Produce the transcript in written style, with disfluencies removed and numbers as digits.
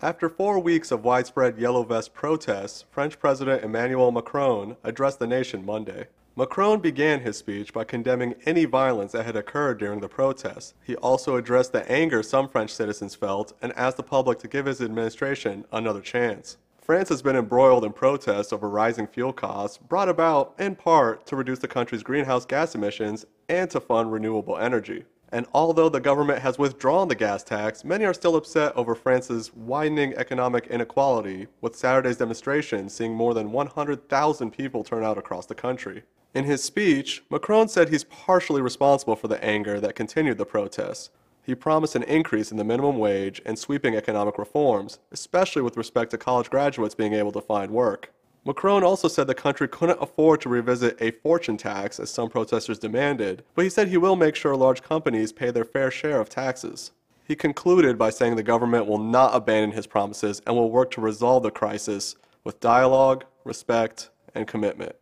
After 4 weeks of widespread Yellow Vest protests, French President Emmanuel Macron addressed the nation Monday. Macron began his speech by condemning any violence that had occurred during the protests. He also addressed the anger some French citizens felt and asked the public to give his administration another chance. France has been embroiled in protests over rising fuel costs, brought about, in part, to reduce the country's greenhouse gas emissions and to fund renewable energy. And although the government has withdrawn the gas tax, many are still upset over France's widening economic inequality, with Saturday's demonstration seeing more than 100,000 people turn out across the country. In his speech, Macron said he's partially responsible for the anger that continued the protests. He promised an increase in the minimum wage and sweeping economic reforms, especially with respect to college graduates being able to find work. Macron also said the country couldn't afford to revisit a fortune tax as some protesters demanded, but he said he will make sure large companies pay their fair share of taxes. He concluded by saying the government will not abandon his promises and will work to resolve the crisis with dialogue, respect, and commitment.